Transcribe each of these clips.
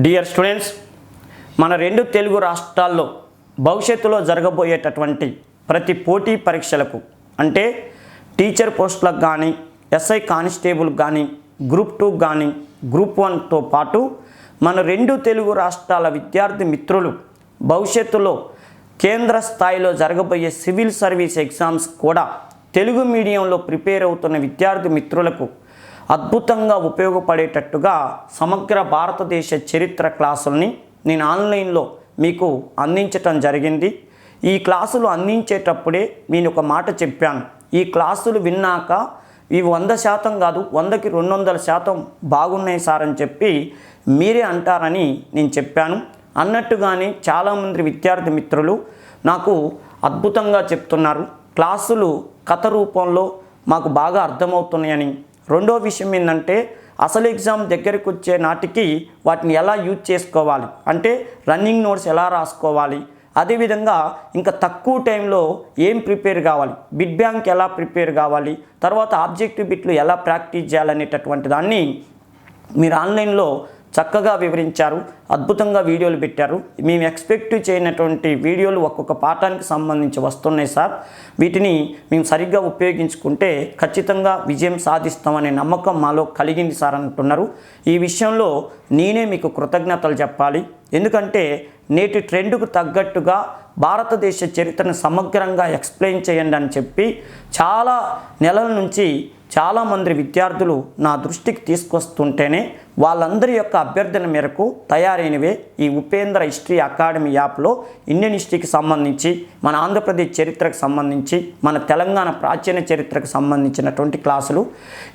Dear students, మన రెండు తెలుగు రాష్ట్రాల్లో భవిష్యత్తులో జరగబోయేటటువంటి ప్రతి పోటీ పరీక్షలకు అంటే టీచర్ పోస్టులకు కానీ, ఎస్ఐ కానిస్టేబుల్కి కానీ, గ్రూప్ 2 కానీ, గ్రూప్ 1తో పాటు మన రెండు తెలుగు రాష్ట్రాల విద్యార్థి మిత్రులు భవిష్యత్తులో కేంద్ర స్థాయిలో జరగబోయే సివిల్ సర్వీస్ ఎగ్జామ్స్ కూడా తెలుగు మీడియంలో ప్రిపేర్ అవుతున్న విద్యార్థి మిత్రులకు అద్భుతంగా ఉపయోగపడేటట్టుగా సమగ్ర భారతదేశ చరిత్ర క్లాసుల్ని నేను ఆన్లైన్లో మీకు అందించటం జరిగింది. ఈ క్లాసులు అందించేటప్పుడే నేను ఒక మాట చెప్పాను. ఈ క్లాసులు విన్నాక ఇవి 100% కాదు, 100కి 200% బాగున్నాయి సార్ అని చెప్పి మీరే అంటారని నేను చెప్పాను. అన్నట్టుగానే చాలామంది విద్యార్థి మిత్రులు నాకు అద్భుతంగా చెప్తున్నారు. క్లాసులు కథ రూపంలో మాకు బాగా అర్థమవుతున్నాయని. రెండో విషయం ఏంటంటే అసలు ఎగ్జామ్ దగ్గరికి వచ్చే నాటికి వాటిని ఎలా యూజ్ చేసుకోవాలి, అంటే రన్నింగ్ నోట్స్ ఎలా రాసుకోవాలి, అదేవిధంగా ఇంకా తక్కువ టైంలో ఏం ప్రిపేర్ కావాలి, బిట్ బ్యాంక్ ఎలా ప్రిపేర్ కావాలి, తర్వాత ఆబ్జెక్టివ్ బిట్లు ఎలా ప్రాక్టీస్ చేయాలనేటటువంటి దాన్ని మీరు ఆన్లైన్లో చక్కగా వివరించారు. అద్భుతంగా వీడియోలు పెట్టారు. మేము ఎక్స్పెక్ట్ చేయనటువంటి వీడియోలు ఒక్కొక్క పాఠానికి సంబంధించి వస్తున్నాయి సార్. వీటిని మేము సరిగ్గా ఉపయోగించుకుంటే ఖచ్చితంగా విజయం సాధిస్తామనే నమ్మకం మాలో కలిగింది సార్ అంటున్నారు. ఈ విషయంలో నేనే మీకు కృతజ్ఞతలు చెప్పాలి. ఎందుకంటే నేటి ట్రెండ్కు తగ్గట్టుగా భారతదేశ చరిత్రను సమగ్రంగా ఎక్స్ప్లెయిన్ చేయండి అని చెప్పి చాలా నెలల నుంచి చాలామంది విద్యార్థులు నా దృష్టికి తీసుకొస్తుంటేనే వాళ్ళందరి యొక్క అభ్యర్థన మేరకు తయారైనవే ఈ ఉపేంద్ర హిస్టరీ అకాడమీ యాప్లో ఇండియన్ హిస్టరీకి సంబంధించి, మన ఆంధ్రప్రదేశ్ చరిత్రకు సంబంధించి, మన తెలంగాణ ప్రాచీన చరిత్రకు సంబంధించినటువంటి క్లాసులు.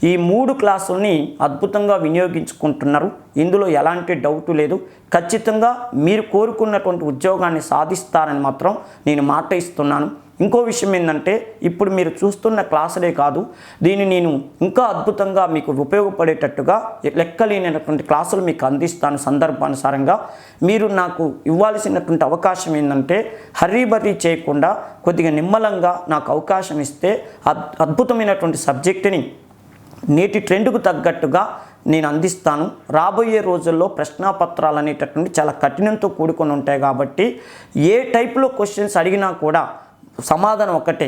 ఈ 3 క్లాసుల్ని అద్భుతంగా వినియోగించుకుంటున్నారు. ఇందులో ఎలాంటి డౌటు లేదు. ఖచ్చితంగా మీరు కోరుకున్నటువంటి ఉద్యోగాన్ని సాధిస్తారని మాత్రం నేను మాట ఇస్తున్నాను. ఇంకో విషయం ఏంటంటే ఇప్పుడు మీరు చూస్తున్న క్లాసులే కాదు, దీన్ని నేను ఇంకా అద్భుతంగా మీకు ఉపయోగపడేటట్టుగా లెక్కలేనటువంటి క్లాసులు మీకు అందిస్తాను. సందర్భానుసారంగా మీరు నాకు ఇవ్వాల్సినటువంటి అవకాశం ఏంటంటే హర్రీ చేయకుండా కొద్దిగా నిమ్మలంగా నాకు అవకాశం ఇస్తే అద్భుతమైనటువంటి సబ్జెక్టుని నేటి ట్రెండ్కు తగ్గట్టుగా నేను అందిస్తాను. రాబోయే రోజుల్లో ప్రశ్నాపత్రాలు అనేటటువంటి చాలా కఠినంతో కూడుకొని ఉంటాయి కాబట్టి ఏ టైప్లో క్వశ్చన్స్ అడిగినా కూడా సమాధానం ఒకటే.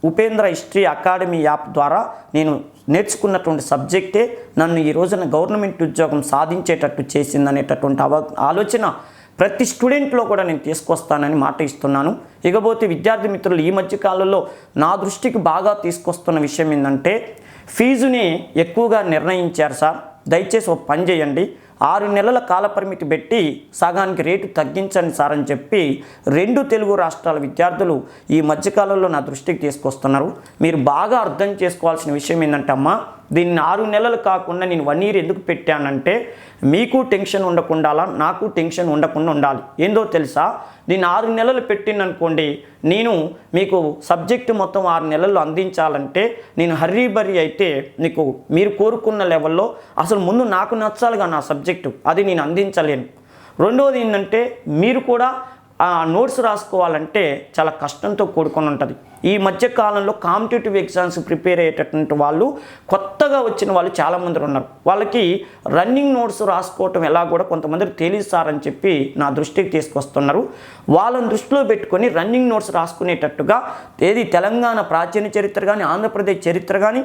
ఉపేంద్ర హిస్టరీ అకాడమీ యాప్ ద్వారా నేను నేర్చుకున్నటువంటి సబ్జెక్టే నన్ను ఈ రోజున గవర్నమెంట్ ఉద్యోగం సాధించేటట్టు చేసిందనేటటువంటి ఆలోచన ప్రతి స్టూడెంట్లో కూడా నేను తీసుకొస్తానని మాట ఇస్తున్నాను. ఇకపోతే విద్యార్థి మిత్రులు ఈ మధ్యకాలంలో నా దృష్టికి బాగా తీసుకొస్తున్న విషయం ఏంటంటే ఫీజుని ఎక్కువగా నిర్ణయించారు సార్. దయచేసి ఒక పని చేయండి, 6 నెలల కాలపరిమితి పెట్టి సగానికి రేటు తగ్గించండి సార్ అని చెప్పి 2 తెలుగు రాష్ట్రాల విద్యార్థులు ఈ మధ్యకాలంలో నా దృష్టికి తీసుకొస్తున్నారు. మీరు బాగా అర్థం చేసుకోవాల్సిన విషయం ఏంటంటే అమ్మా, దీన్ని 6 నెలలు కాకుండా నేను 1 ఇయర్ ఎందుకు పెట్టానంటే మీకు టెన్షన్ ఉండకుండా, నాకు టెన్షన్ ఉండకుండా ఉండాలి. ఏందో తెలుసా, దీన్ని 6 నెలలు పెట్టిననుకోండి, నేను మీకు సబ్జెక్టు మొత్తం 6 నెలల్లో అందించాలంటే నేను హర్రీ అయితే మీరు కోరుకున్న లెవెల్లో అసలు ముందు నాకు నచ్చాలిగా నా సబ్జెక్టు, అది నేను అందించలేను. రెండవది ఏంటంటే మీరు కూడా నోట్స్ రాసుకోవాలంటే చాలా కష్టంతో కూడుకొని ఉంటుంది. ఈ మధ్య కాలంలో కాంపిటేటివ్ ఎగ్జామ్స్ ప్రిపేర్ అయ్యేటటువంటి వాళ్ళు, కొత్తగా వచ్చిన వాళ్ళు చాలామంది ఉన్నారు. వాళ్ళకి రన్నింగ్ నోట్స్ రాసుకోవటం ఎలా కూడా కొంతమంది తెలియదు సార్ అని చెప్పి నా దృష్టికి తీసుకొస్తున్నారు. వాళ్ళని దృష్టిలో పెట్టుకొని రన్నింగ్ నోట్స్ రాసుకునేటట్టుగా ఏది తెలంగాణ ప్రాచీన చరిత్ర కానీ, ఆంధ్రప్రదేశ్ చరిత్ర కానీ,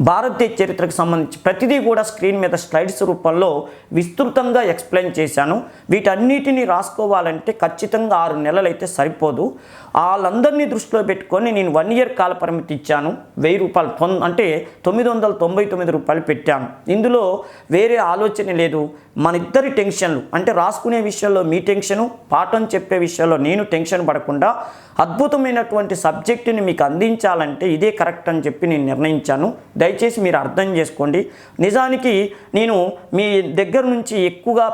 భారతదేశ చరిత్రకు సంబంధించి ప్రతిదీ కూడా స్క్రీన్ మీద స్లైడ్స్ రూపంలో విస్తృతంగా ఎక్స్ప్లెయిన్ చేశాను. వీటన్నిటిని రాసుకోవాలంటే ఖచ్చితంగా 6 నెలలు అయితే సరిపోదు. వాళ్ళందరినీ దృష్టిలో పెట్టుకొని నేను 1 ఇయర్ కాల పరిమితి ఇచ్చాను. 1000 రూపాయలు అంటే 999 రూపాయలు పెట్టాను. ఇందులో వేరే ఆలోచన లేదు. మన ఇద్దరి టెన్షన్లు, అంటే రాసుకునే విషయంలో మీ టెన్షను, పాఠం చెప్పే విషయంలో నేను టెన్షన్ పడకుండా అద్భుతమైనటువంటి సబ్జెక్టుని మీకు అందించాలంటే ఇదే కరెక్ట్ అని చెప్పి నేను నిర్ణయించాను. దయచేసి మీరు అర్థం చేసుకోండి. నిజానికి నేను మీ దగ్గర నుంచి ఎక్కువగా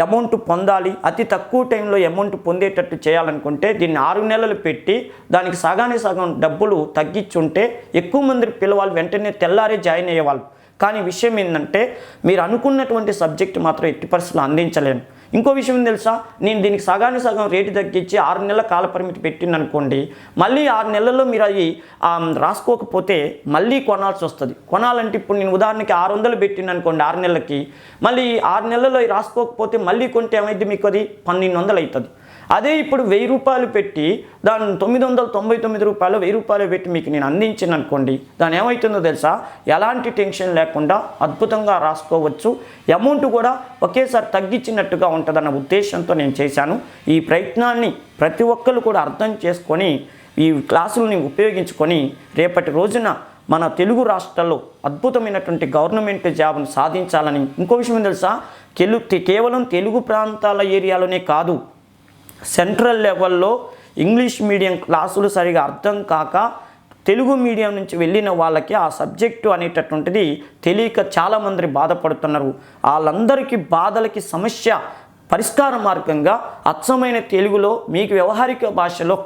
అమౌంట్ పొందాలి, అతి తక్కువ టైంలో అమౌంట్ పొందేటట్టు చేయాలనుకుంటే దీన్ని 6 నెలలు పెట్టి దానికి సగానికి సగం డబ్బులు తగ్గించుంటే ఎక్కువ మంది పిల్లవాళ్ళు వెంటనే తెల్లారే జాయిన్ అయ్యేవాళ్ళు. కానీ విషయం ఏంటంటే మీరు అనుకున్నటువంటి సబ్జెక్టు మాత్రం ఎట్టి పరిస్థితుల్లో అందించలేను. ఇంకో విషయం తెలుసా, నేను దీనికి సగానికి సగం రేటు తగ్గించి 6 నెలల కాల పరిమితి పెట్టింది అనుకోండి, మళ్ళీ 6 నెలల్లో మీరు అవి రాసుకోకపోతే మళ్ళీ కొనాల్సి వస్తుంది. కొనాలంటే ఇప్పుడు నేను ఉదాహరణకి 600 పెట్టింది అనుకోండి 6 నెలలకి, మళ్ళీ 6 నెలల్లో రాసుకోకపోతే మళ్ళీ కొంటే ఏమైంది మీకు అది 1200 అవుతుంది. అదే ఇప్పుడు 1000 రూపాయలు పెట్టి దాన్ని 999 రూపాయలు 1000 రూపాయలు పెట్టి మీకు నేను అందించాను అనుకోండి, దాని ఏమవుతుందో తెలుసా, ఎలాంటి టెన్షన్ లేకుండా అద్భుతంగా రాసుకోవచ్చు. అమౌంట్ కూడా ఒకేసారి తగ్గించినట్టుగా ఉంటుందన్న ఉద్దేశంతో నేను చేశాను. ఈ ప్రయత్నాన్ని ప్రతి ఒక్కరు కూడా అర్థం చేసుకొని ఈ క్లాసులని ఉపయోగించుకొని రేపటి రోజున మన తెలుగు రాష్ట్రాల్లో అద్భుతమైనటువంటి గవర్నమెంట్ జాబ్ను సాధించాలని. ఇంకో విషయం తెలుసా, కేవలం తెలుగు ప్రాంతాల ఏరియాలోనే కాదు, సెంట్రల్ లెవెల్లో ఇంగ్లీష్ మీడియం క్లాసులు సరిగా అర్థం కాక తెలుగు మీడియం నుంచి వెళ్ళిన వాళ్ళకి ఆ సబ్జెక్టు అనేటటువంటిది తెలియక చాలామంది బాధపడుతున్నారు. వాళ్ళందరికీ బాధలకి సమస్య పరిష్కార మార్గంగా అచ్చమైన తెలుగులో మీకు వ్యవహారిక భాషలో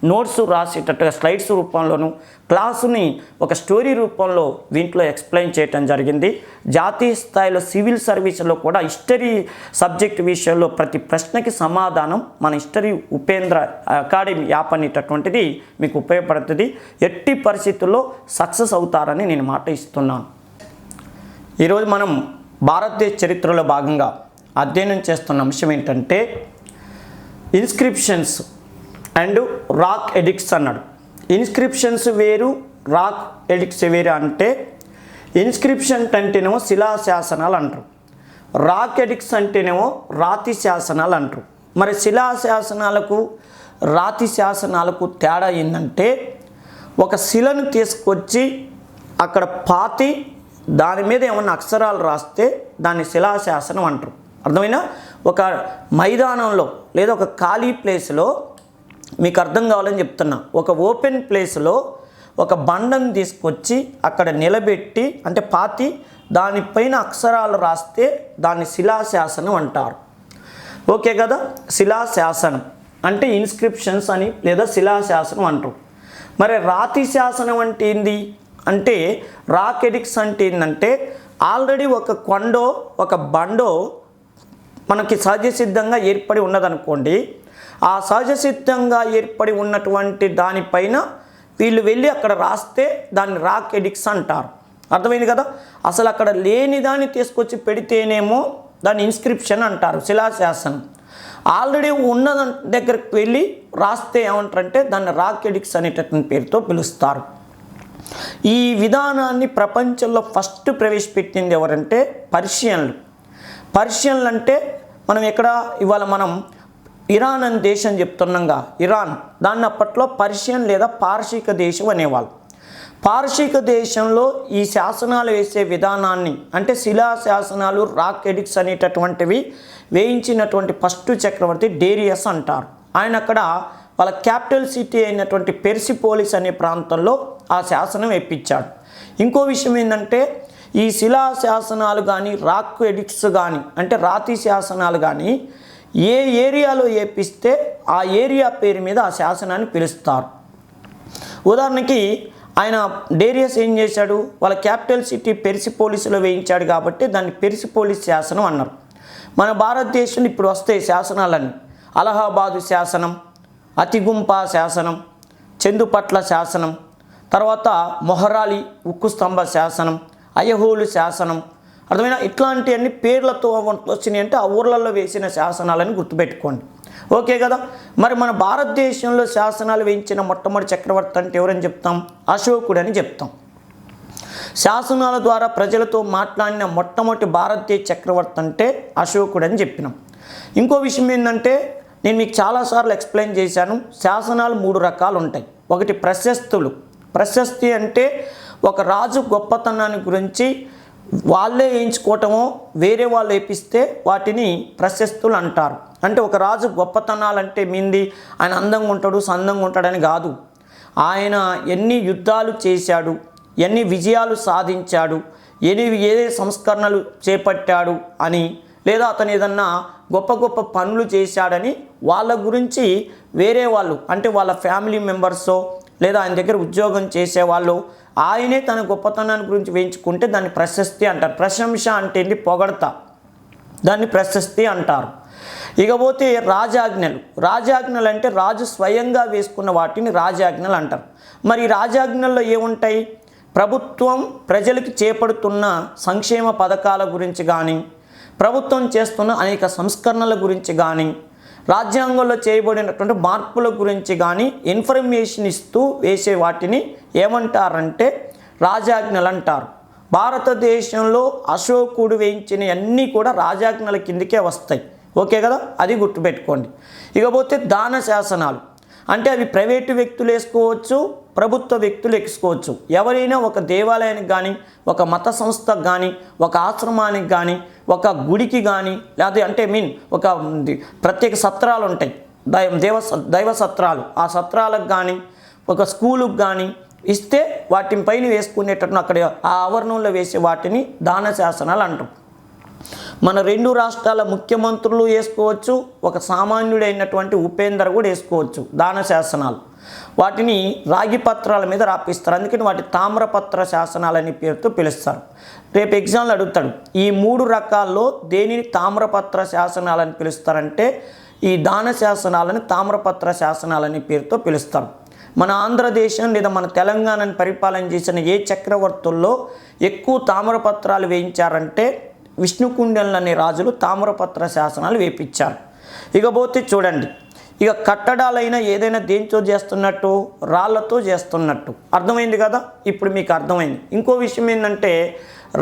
నోట్స్ రాసేటట్టుగా స్లైడ్స్ రూపంలోను క్లాసుని ఒక స్టోరీ రూపంలో దీంట్లో ఎక్స్ప్లెయిన్ చేయటం జరిగింది. జాతీయ స్థాయిలో సివిల్ సర్వీసులో కూడా హిస్టరీ సబ్జెక్ట్ విషయంలో ప్రతి ప్రశ్నకి సమాధానం మన హిస్టరీ ఉపేంద్ర అకాడమీ యాప్ అనేటటువంటిది మీకు ఉపయోగపడుతుంది. ఎట్టి పరిస్థితుల్లో సక్సెస్ అవుతారని నేను మాట ఇస్తున్నాను. ఈరోజు మనం భారతదేశ చరిత్రలో భాగంగా అధ్యయనం చేస్తున్న అంశం ఏంటంటే ఇన్స్క్రిప్షన్స్ అండ్ రాక్ ఎడిక్ట్స్ అన్నాడు. ఇన్స్క్రిప్షన్స్ వేరు, రాక్ ఎడిక్ట్స్ వేరు. అంటే ఇన్స్క్రిప్షన్ అంటేనేమో శిలాశాసనాలు అంటారు, రాక్ ఎడిక్ట్స్ అంటేనేమో రాతి శాసనాలు అంటారు. మరి శిలాశాసనాలకు రాతి శాసనాలకు తేడా ఏంటంటే, ఒక శిలను తీసుకొచ్చి అక్కడ పాతి దాని మీద ఏమన్నా అక్షరాలు రాస్తే దాన్ని శిలాశాసనం అంటారు. అర్థమైనా, ఒక మైదానంలో లేదా ఒక ఖాళీ ప్లేస్లో మీకు అర్థం కావాలని చెప్తున్నా, ఒక ఓపెన్ ప్లేస్లో ఒక బండను తీసుకొచ్చి అక్కడ నిలబెట్టి అంటే పాతి దానిపైన అక్షరాలు రాస్తే దాన్ని శిలాశాసనం అంటారు. ఓకే కదా, శిలాశాసనం అంటే ఇన్స్క్రిప్షన్స్ అని లేదా శిలాశాసనం అంటారు. మరి రాతి శాసనం అంటే ఏంది అంటే, రాక్ ఎడిక్ట్స్ అంటే ఏంటంటే ఆల్రెడీ ఒక కొండో ఒక బండో మనకి సహజసిద్ధంగా ఏర్పడి ఉన్నదనుకోండి, ఆ సహజసిద్ధంగా ఏర్పడి ఉన్నటువంటి దానిపైన వీళ్ళు వెళ్ళి అక్కడ రాస్తే దాన్ని రాక్ ఎడిక్ట్స్ అంటారు. అర్థమైంది కదా, అసలు అక్కడ లేని దాన్ని తీసుకొచ్చి పెడితేనేమో దాన్ని ఇన్స్క్రిప్షన్ అంటారు, శిలాశాసనం. ఆల్రెడీ ఉన్న దగ్గరికి వెళ్ళి రాస్తే ఏమంటారంటే దాన్ని రాక్ ఎడిక్ట్స్ అనేటటువంటి పేరుతో పిలుస్తారు. ఈ విధానాన్ని ప్రపంచంలో ఫస్ట్ ప్రవేశపెట్టింది ఎవరంటే పర్షియన్లు. పర్షియన్లు అంటే మనం ఇవాళ మనం ఇరాన్ అనే దేశం చెప్తున్నాంగా, ఇరాన్, దాన్ని అప్పట్లో పర్షియన్ లేదా పార్షిక దేశం అనేవాళ్ళు. పార్షిక దేశంలో ఈ శాసనాలు వేసే విధానాన్ని అంటే శిలాశాసనాలు రాక్ ఎడిక్ట్స్ అనేటటువంటివి వేయించినటువంటి ఫస్ట్ చక్రవర్తి డేరియస్ అంటారు. ఆయన అక్కడ వాళ్ళ క్యాపిటల్ సిటీ అయినటువంటి పెర్సిపోలిస్ అనే ప్రాంతంలో ఆ శాసనం వేయించాడు. ఇంకో విషయం ఏంటంటే, ఈ శిలాశాసనాలు కానీ రాక్ ఎడిక్ట్స్ కానీ అంటే రాతి శాసనాలు కానీ ఏ ఏరియాలో వేపిస్తే ఆ ఏరియా పేరు మీద ఆ శాసనాన్ని పిలుస్తారు. ఉదాహరణకి ఆయన డేరియస్ ఏం చేశాడు, వాళ్ళ క్యాపిటల్ సిటీ పెర్సిపోలిస్లో వేయించాడు కాబట్టి దాన్ని పెర్సిపోలిస్ శాసనం అన్నారు. మన భారతదేశంలో ఇప్పుడు వస్తాయి శాసనాలన్నీ, అలహాబాదు శాసనం, అతిగుంప శాసనం, చందుపట్ల శాసనం, తర్వాత మొహరాలి ఉక్కు స్తంభ శాసనం, అయహోలు శాసనం. అర్థమైనా, ఇట్లాంటివన్నీ పేర్లతో వచ్చినాయి అంటే ఆ ఊర్లలో వేసిన శాసనాలని గుర్తుపెట్టుకోండి. ఓకే కదా, మరి మన భారతదేశంలో శాసనాలు వేయించిన మొట్టమొదటి చక్రవర్తి అంటే ఎవరని చెప్తాం, అశోకుడు అని చెప్తాం. శాసనాల ద్వారా ప్రజలతో మాట్లాడిన మొట్టమొదటి భారతీయ చక్రవర్తి అంటే అశోకుడు అని చెప్పినాం. ఇంకో విషయం ఏంటంటే, నేను మీకు చాలాసార్లు ఎక్స్ప్లెయిన్ చేశాను, శాసనాలు 3 రకాలు ఉంటాయి. ఒకటి ప్రశస్తులు. ప్రశస్తి అంటే ఒక రాజు గొప్పతనాన్ని గురించి వాళ్ళే వేయించుకోవటమో వేరే వాళ్ళు వేపిస్తే వాటిని ప్రశస్తులు అంటారు. అంటే ఒక రాజు గొప్పతనాలంటే మింది ఆయన అందంగా ఉంటాడు సందంగా ఉంటాడని కాదు, ఆయన ఎన్ని యుద్ధాలు చేశాడు, ఎన్ని విజయాలు సాధించాడు, ఏ సంస్కరణలు చేపట్టాడు అని, లేదా అతను ఏదన్నా గొప్ప గొప్ప పనులు చేశాడని వాళ్ళ గురించి వేరే వాళ్ళు అంటే వాళ్ళ ఫ్యామిలీ మెంబర్సో లేదా ఆయన దగ్గర ఉద్యోగం చేసేవాళ్ళు ఆయనే తన గొప్పతనాన్ని గురించి వేయించుకుంటే దాన్ని ప్రశస్తి అంటారు. ప్రశంస అంటే ఏంటి, పొగడత, దాన్ని ప్రశస్తి అంటారు. ఇకపోతే రాజాజ్ఞలు అంటే రాజు స్వయంగా వేసుకున్న వాటిని రాజాజ్ఞలు అంటారు. మరి రాజాజ్ఞల్లో ఏముంటాయి? ప్రభుత్వం ప్రజలకు చేపడుతున్న సంక్షేమ పథకాల గురించి కానీ, ప్రభుత్వం చేస్తున్న అనేక సంస్కరణల గురించి కానీ, రాజ్యాంగంలో చేయబడినటువంటి మార్పుల గురించి కానీ ఇన్ఫర్మేషన్ ఇస్తూ వేసే వాటిని ఏమంటారంటే రాజాజ్ఞలు అంటారు. భారతదేశంలో అశోకుడు వేయించిన అన్నీ కూడా రాజాజ్ఞల కిందకే వస్తాయి. ఓకే కదా, అది గుర్తుపెట్టుకోండి. ఇకపోతే దాన శాసనాలు అంటే అవి ప్రైవేటు వ్యక్తులు వేసుకోవచ్చు, ప్రభుత్వ వ్యక్తులు వేసుకోవచ్చు. ఎవరైనా ఒక దేవాలయానికి కానీ, ఒక మత సంస్థకు కానీ, ఒక ఆశ్రమానికి కానీ, ఒక గుడికి కానీ, లేదా అంటే ఒక ప్రత్యేక సత్రాలు ఉంటాయి, దైవ సత్రాలు, ఆ సత్రాలకు కానీ, ఒక స్కూలుకు కానీ ఇస్తే వాటిని పైన వేసుకునేటట్టు అక్కడ ఆ ఆవరణంలో వేసే వాటిని దాన శాసనాలు అంటాం. మన 2 రాష్ట్రాల ముఖ్యమంత్రులు వేసుకోవచ్చు, ఒక సామాన్యుడైనటువంటి ఉపేందర్ కూడా వేసుకోవచ్చు దాన శాసనాలు. వాటిని రాగి పత్రాల మీద రాపిస్తారు, అందుకని వాటి తామ్రపత్ర శాసనాలని పేరుతో పిలుస్తారు. రేపు ఎగ్జామ్లు అడుగుతాడు, ఈ 3 రకాల్లో దేనిని తామ్రపత్ర శాసనాలని పిలుస్తారంటే ఈ దాన శాసనాలని తామ్రపత్ర శాసనాలని పేరుతో పిలుస్తారు. మన ఆంధ్రదేశం లేదా మన తెలంగాణను పరిపాలన చేసిన ఏ చక్రవర్తుల్లో ఎక్కువ తామ్రపత్రాలు వేయించారంటే విష్ణుకుండెన్లు అనే రాజులు తామ్రపత్ర శాసనాలు వేయించారు. ఇకపోతే చూడండి, ఇక కట్టడాలైనా ఏదైనా దేంతో చేస్తున్నట్టు, రాళ్లతో చేస్తున్నట్టు. అర్థమైంది కదా, ఇప్పుడు మీకు అర్థమైంది. ఇంకో విషయం ఏంటంటే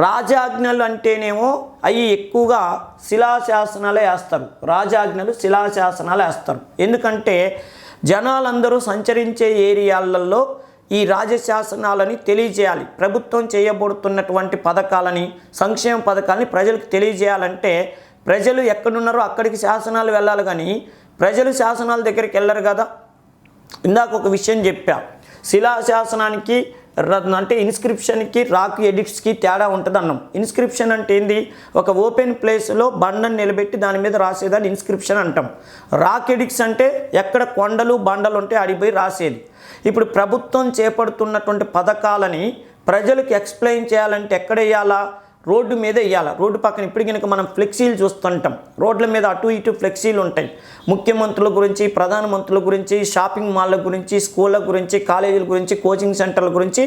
రాజాజ్ఞలు అంటేనేమో అవి ఎక్కువగా శిలాశాసనాలే వేస్తారు. రాజాజ్ఞలు శిలాశాసనాలు వేస్తారు. ఎందుకంటే జనాలందరూ సంచరించే ఏరియాలలో ఈ రాజశాసనాలని తెలియజేయాలి. ప్రభుత్వం చేయబడుతున్నటువంటి పథకాలని, సంక్షేమ పథకాలని ప్రజలకు తెలియజేయాలంటే ప్రజలు ఎక్కడున్నారో అక్కడికి శాసనాలు వెళ్ళాలి, కానీ ప్రజలు శాసనాల దగ్గరికి వెళ్ళరు కదా. ఇందాక ఒక విషయం చెప్పా, శిలాశాసనానికి అంటే ఇన్స్క్రిప్షన్కి రాక్ ఎడిక్ట్స్కి తేడా ఉంటుంది అన్నాం. ఇన్స్క్రిప్షన్ అంటే ఏంది? ఒక ఓపెన్ ప్లేస్లో బండను నిలబెట్టి దాని మీద రాసేదాన్ని ఇన్స్క్రిప్షన్ అంటాం. రాక్ ఎడిక్ట్స్ అంటే ఎక్కడ కొండలు బండలు ఉంటే అడిపోయి రాసేది. ఇప్పుడు ప్రభుత్వం చేపడుతున్నటువంటి పథకాలని ప్రజలకు ఎక్స్ప్లెయిన్ చేయాలంటే ఎక్కడ వేయాలా? రోడ్డు మీద వేయాలి. రోడ్డు పక్కన ఇప్పుడు కనుక మనం ఫ్లెక్సీలు చూస్తుంటాం, రోడ్ల మీద అటు ఇటు ఫ్లెక్సీలు ఉంటాయి. ముఖ్యమంత్రుల గురించి, ప్రధానమంత్రుల గురించి, షాపింగ్ మాల్ల గురించి, స్కూళ్ళ గురించి, కాలేజీల గురించి, కోచింగ్ సెంటర్ల గురించి,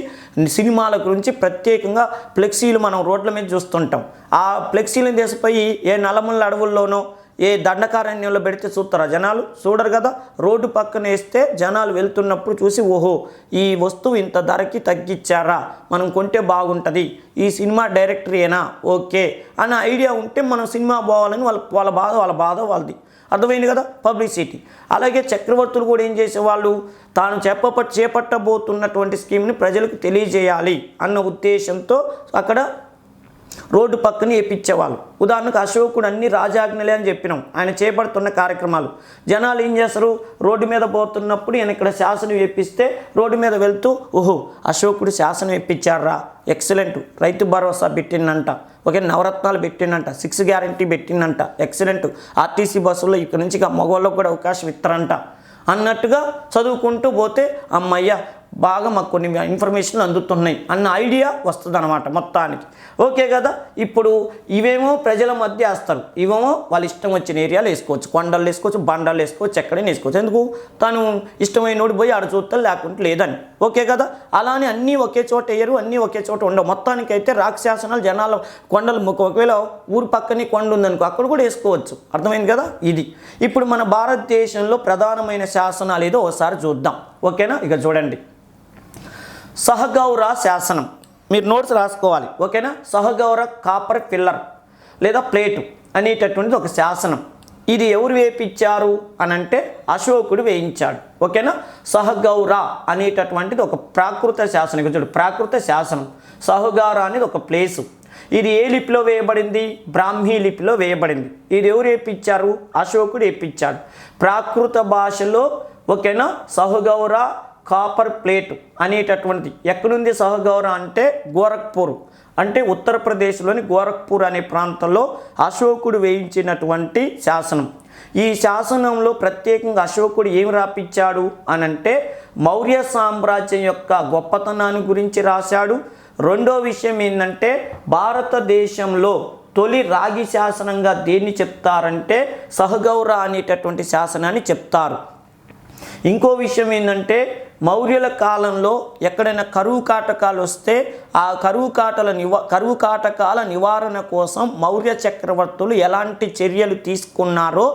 సినిమాల గురించి ప్రత్యేకంగా ఫ్లెక్సీలు మనం రోడ్ల మీద చూస్తుంటాం. ఆ ఫ్లెక్సీలను తీసిపోయి ఏ నల్లమల్ల అడవుల్లోనో ఏ దండకారణ్యంలో పెడితే చూస్తారా జనాలు? చూడరు కదా. రోడ్డు పక్కన వేస్తే జనాలు వెళ్తున్నప్పుడు చూసి ఓహో ఈ వస్తువు ఇంత ధరకి తగ్గించారా, మనం కొంటే బాగుంటుంది, ఈ సినిమా డైరెక్టర్ ఏనా, ఓకే అన్న ఐడియా ఉంటే మనం సినిమా పోవాలని వాళ్ళ బాధ వాళ్ళది. అర్థమైంది కదా, పబ్లిసిటీ. అలాగే చక్రవర్తులు కూడా ఏం చేసేవాళ్ళు, తాను చేపట్టబోతున్నటువంటి స్కీమ్ని ప్రజలకు తెలియజేయాలి అన్న ఉద్దేశంతో అక్కడ రోడ్డు పక్కన వేయించేవాళ్ళు. ఉదాహరణకు అశోకుడు అన్ని రాజాజ్ఞలే అని చెప్పినాం, ఆయన చేపడుతున్న కార్యక్రమాలు. జనాలు ఏం చేస్తారు, రోడ్డు మీద పోతున్నప్పుడు ఈయన ఇక్కడ శాసనం వేపిస్తే రోడ్డు మీద వెళ్తూ ఓహో అశోకుడు శాసనం వేయించారా, ఎక్సలెంట్, రైతు భరోసా పెట్టిందంట, ఓకే నవరత్నాలు పెట్టిందంట, 6 గ్యారంటీ పెట్టిందంట, ఎక్సలెంట్, ఆర్టీసీ బస్సుల్లో ఇక్కడ నుంచి మగవాళ్ళకు కూడా అవకాశం ఇస్తారంట అన్నట్టుగా చదువుకుంటూ పోతే అమ్మయ్య బాగా మాకు కొన్ని ఇన్ఫర్మేషన్లు అందుతున్నాయి అన్న ఐడియా వస్తుంది అన్నమాట మొత్తానికి. ఓకే కదా. ఇప్పుడు ఇవేమో ప్రజల మధ్య వేస్తారు, ఇవేమో వాళ్ళ ఇష్టం వచ్చిన ఏరియాలు వేసుకోవచ్చు, కొండలు వేసుకోవచ్చు, బండలు వేసుకోవచ్చు, ఎక్కడైనా వేసుకోవచ్చు. ఎందుకు? తను ఇష్టమైనోడు పోయి ఆడ చూస్తాడు, లేకుంటే లేదని. ఓకే కదా. అలానే అన్నీ ఒకే చోట వేయరు, అన్నీ ఒకే చోట ఉండవు. మొత్తానికైతే రాక్షసాసనాలు జనాల కొండలు, ఒకవేళ ఊరు పక్కనే కొండ ఉందనుకో అక్కడ కూడా వేసుకోవచ్చు. అర్థమైంది కదా. ఇది ఇప్పుడు మన భారతదేశంలో ప్రధానమైన శాసనాలు ఏదో ఒకసారి చూద్దాం. ఓకేనా. ఇక చూడండి, సహగౌర శాసనం, మీరు నోట్స్ రాసుకోవాలి. ఓకేనా. సహగౌర కాపర్ పిల్లర్ లేదా ప్లేటు అనేటటువంటిది ఒక శాసనం. ఇది ఎవరు వేయించారు అని అంటే అశోకుడు వేయించాడు. ఓకేనా. సహగౌర అనేటటువంటిది ఒక ప్రాకృత శాసనం. చూడు, ప్రాకృత శాసనం. సహగౌర అనేది ఒక ప్లేసు. ఇది ఏ లిపిలో వేయబడింది? బ్రాహ్మీ లిపిలో వేయబడింది. ఇది ఎవరు వేయించారు? అశోకుడు వేయించాడు. ప్రాకృత భాషలో ఓకేనా సహగౌర కాపర్ ప్లేట్ అనేటటువంటిది ఎక్కడుంది? సహగౌర అంటే గోరఖ్పూర్, అంటే ఉత్తరప్రదేశ్లోని గోరఖ్పూర్ అనే ప్రాంతంలో అశోకుడు వేయించినటువంటి శాసనం. ఈ శాసనంలో ప్రత్యేకంగా అశోకుడు ఏమి రాపించాడు అని అంటే మౌర్య సామ్రాజ్యం యొక్క గొప్పతనాన్ని గురించి రాశాడు. రెండో విషయం ఏంటంటే భారతదేశంలో తొలి రాగి శాసనంగా దేన్ని చెప్తారంటే సహగౌర అనేటటువంటి శాసనాన్ని చెప్తారు. ఇంకో విషయం ఏంటంటే మౌర్యుల కాలంలో ఎక్కడైనా కరువు కాటకాలు వస్తే ఆ కరువు కాటకాల నివారణ కోసం మౌర్య చక్రవర్తులు ఎలాంటి చర్యలు తీసుకున్నారో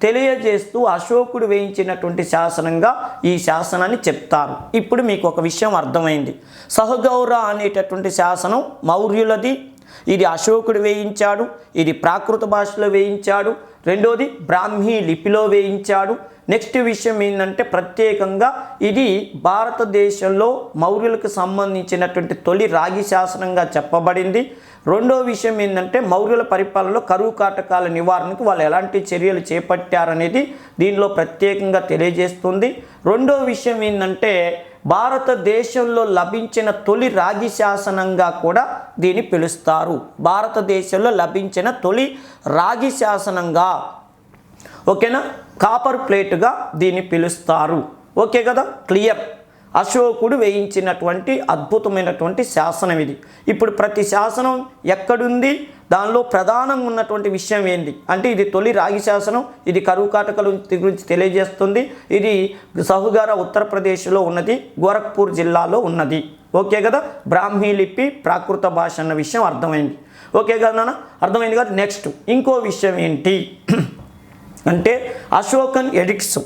తెలియజేస్తూ అశోకుడు వేయించినటువంటి శాసనంగా ఈ శాసనాన్ని చెప్తారు. ఇప్పుడు మీకు ఒక విషయం అర్థమైంది. సహగౌర అనేటటువంటి శాసనం మౌర్యులది, ఇది అశోకుడు వేయించాడు, ఇది ప్రాకృత భాషలో వేయించాడు, రెండోది బ్రాహ్మీ లిపిలో వేయించాడు. నెక్స్ట్ విషయం ఏంటంటే ప్రత్యేకంగా ఇది భారతదేశంలో మౌర్యులకు సంబంధించినటువంటి తొలి రాగి శాసనంగా చెప్పబడింది. రెండో విషయం ఏంటంటే మౌర్యుల పరిపాలనలో కరువు కాటకాల నివారణకు వాళ్ళు ఎలాంటి చర్యలు చేపట్టారనేది దీనిలో ప్రత్యేకంగా తెలియజేస్తుంది. రెండో విషయం ఏంటంటే భారతదేశంలో లభించిన తొలి రాగి శాసనంగా కూడా దీన్ని పిలుస్తారు. భారతదేశంలో లభించిన తొలి రాగి శాసనంగా, ఓకేనా, కాపర్ ప్లేట్గా దీన్ని పిలుస్తారు. ఓకే కదా, క్లియర్. అశోకుడు వేయించినటువంటి అద్భుతమైనటువంటి శాసనం ఇది. ఇప్పుడు ప్రతి శాసనం ఎక్కడుంది, దానిలో ప్రధానంగా ఉన్నటువంటి విషయం ఏంటి అంటే ఇది తొలి రాగి శాసనం, ఇది కరువు కాటకాల గురించి తెలియజేస్తుంది. ఇది సహగౌర ఉత్తరప్రదేశ్లో ఉన్నది, గోరఖ్పూర్ జిల్లాలో ఉన్నది. ఓకే కదా, బ్రాహ్మీ లిపి ప్రాకృత భాష అన్న విషయం అర్థమైంది. ఓకే కదా నాన్న, అర్థమైంది కదా. నెక్స్ట్ ఇంకో విషయం ఏంటి అంటే అశోకన్ ఎడిక్ట్స్